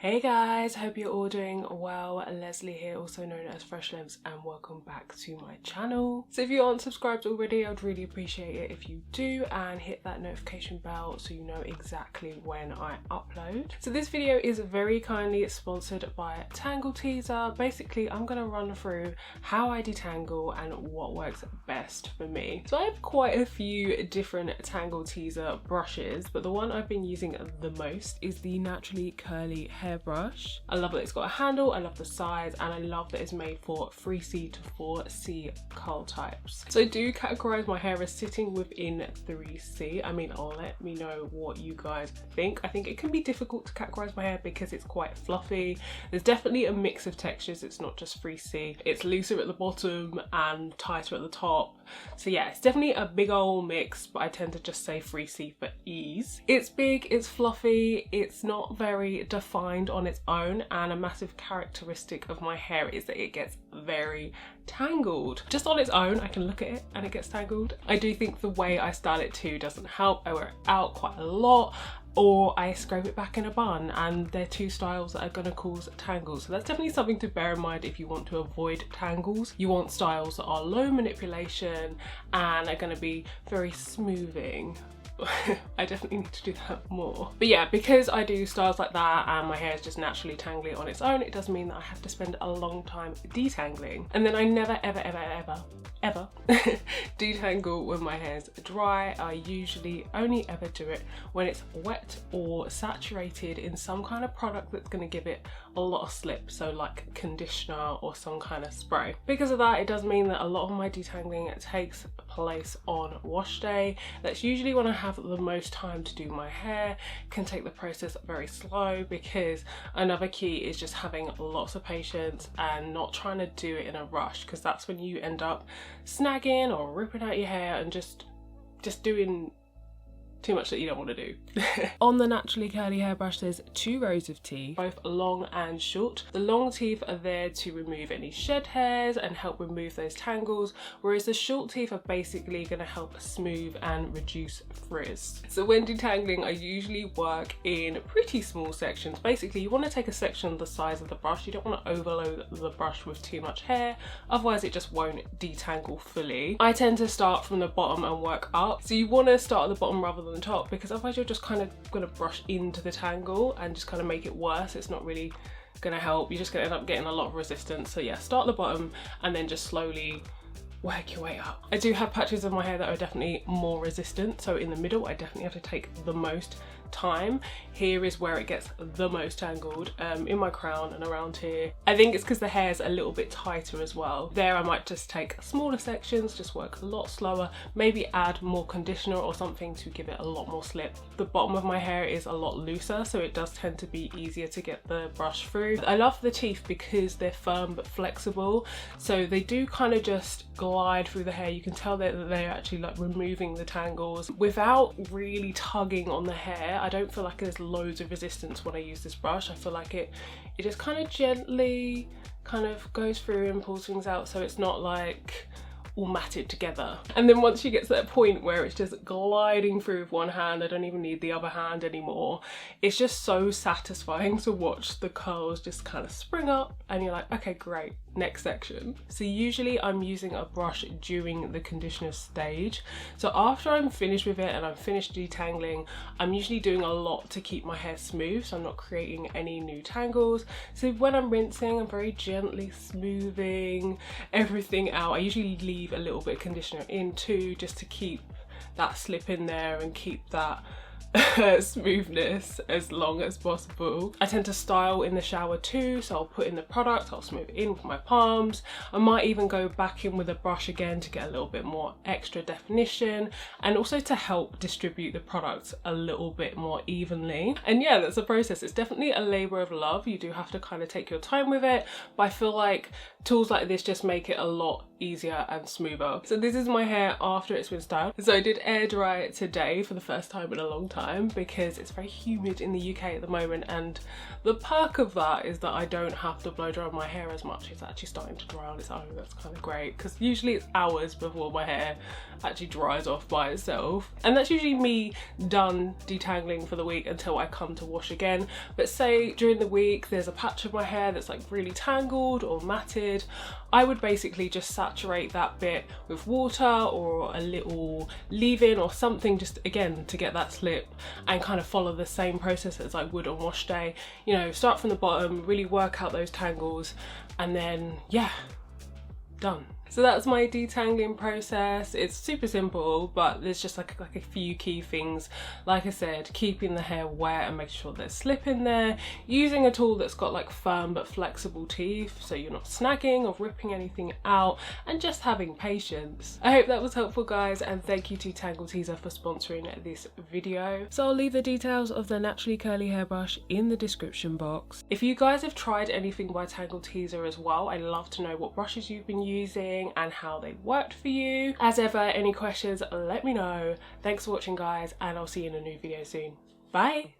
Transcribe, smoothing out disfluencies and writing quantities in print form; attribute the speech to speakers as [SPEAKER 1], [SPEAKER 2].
[SPEAKER 1] Hey guys, hope you're all doing well. Leslie here, also known as Fresh Lives, and welcome back to my channel. So if you aren't subscribed already, I'd really appreciate it if you do, and hit that notification bell so you know exactly when I upload. So this video is very kindly sponsored by Tangle Teezer. Basically, I'm going to run through how I detangle and what works best for me. So I have quite a few different Tangle Teezer brushes, but the one I've been using the most is the Naturally Curly Hairbrush. I love that it's got a handle, I love the size, and I love that it's made for 3C to 4C curl types. So I do categorize my hair as sitting within 3C. I mean, let me know what you guys think. I think it can be difficult to categorize my hair because it's quite fluffy. There's definitely a mix of textures. It's not just 3C. It's looser at the bottom and tighter at the top. So yeah, it's definitely a big old mix, but I tend to just say 3C for ease. It's big, it's fluffy, it's not very defined on its own, and a massive characteristic of my hair is that it gets very tangled. Just on its own, I can look at it and it gets tangled. I do think the way I style it too doesn't help. I wear it out quite a lot, or I scrape it back in a bun, and they're two styles that are going to cause tangles. So that's definitely something to bear in mind if you want to avoid tangles. You want styles that are low manipulation and are going to be very smoothing. I definitely need to do that more. But yeah, because I do styles like that and my hair is just naturally tangly on its own, it does mean that I have to spend a long time detangling. And then I never ever detangle when my hair's dry. I usually only ever do it when it's wet or saturated in some kind of product that's going to give it a lot of slip, so like conditioner or some kind of spray. Because of that, it does mean that a lot of my detangling takes place on wash day. That's usually when I have the most time to do my hair. Can take the process very slow, because another key is just having lots of patience and not trying to do it in a rush, because that's when you end up snagging or ripping out your hair and just doing too much that you don't want to do. On the Naturally Curly Hairbrush, there's two rows of teeth, both long and short. The long teeth are there to remove any shed hairs and help remove those tangles, whereas the short teeth are basically going to help smooth and reduce frizz. So when detangling, I usually work in pretty small sections. Basically, you want to take a section the size of the brush. You don't want to overload the brush with too much hair, otherwise it just won't detangle fully. I tend to start from the bottom and work up. So you want to start at the bottom rather than the top, because otherwise you're just kind of going to brush into the tangle and just kind of make it worse. It's not really going to help. You're just going to end up getting a lot of resistance. So yeah, start at the bottom and then just slowly work your way up. I do have patches of my hair that are definitely more resistant, so in the middle I definitely have to take the most time. Here is where it gets the most tangled, in my crown and around here. I think it's because the hair's a little bit tighter as well. There I might just take smaller sections, just work a lot slower, maybe add more conditioner or something to give it a lot more slip. The bottom of my hair is a lot looser, so it does tend to be easier to get the brush through. I love the teeth because they're firm but flexible, so they do kind of just glide through the hair. You can tell that they're actually like removing the tangles without really tugging on the hair. I don't feel like there's loads of resistance when I use this brush. I feel like it just kind of gently kind of goes through and pulls things out, so it's not like all matted together. And then once you get to that point where it's just gliding through with one hand, I don't even need the other hand anymore. It's just so satisfying to watch the curls just kind of spring up and you're like, okay, great, next section. So usually I'm using a brush during the conditioner stage. So after I'm finished with it and I'm finished detangling, I'm usually doing a lot to keep my hair smooth, so I'm not creating any new tangles. So when I'm rinsing, I'm very gently smoothing everything out. I usually leave a little bit of conditioner in too, just to keep that slip in there and keep that smoothness as long as possible. I tend to style in the shower too, so I'll put in the product, I'll smooth it in with my palms. I might even go back in with a brush again to get a little bit more extra definition, and also to help distribute the product a little bit more evenly. And yeah, that's a process. It's definitely a labor of love. You do have to kind of take your time with it, but I feel like tools like this just make it a lot easier and smoother. So this is my hair after it's been styled. So I did air dry it today for the first time in a long time because it's very humid in the UK at the moment, and the perk of that is that I don't have to blow dry my hair as much. It's actually starting to dry on its own. That's kind of great, because usually it's hours before my hair actually dries off by itself, and that's usually me done detangling for the week until I come to wash again. But say during the week there's a patch of my hair that's like really tangled or matted, I would basically just saturate that bit with water or a little leave-in or something, just again to get that slip, and kind of follow the same process as I would on wash day. You know, start from the bottom, really work out those tangles, and then yeah, done. So that's my detangling process. It's super simple, but there's just like a few key things. Like I said, keeping the hair wet and making sure there's slip in there, using a tool that's got like firm but flexible teeth so you're not snagging or ripping anything out, and just having patience. I hope that was helpful, guys, and thank you to Tangle Teezer for sponsoring this video. So I'll leave the details of the Naturally Curly Hairbrush in the description box. If you guys have tried anything by Tangle Teezer as well, I'd love to know what brushes you've been using and how they worked for you. As ever, any questions, let me know. Thanks for watching, guys, and I'll see you in a new video soon. Bye.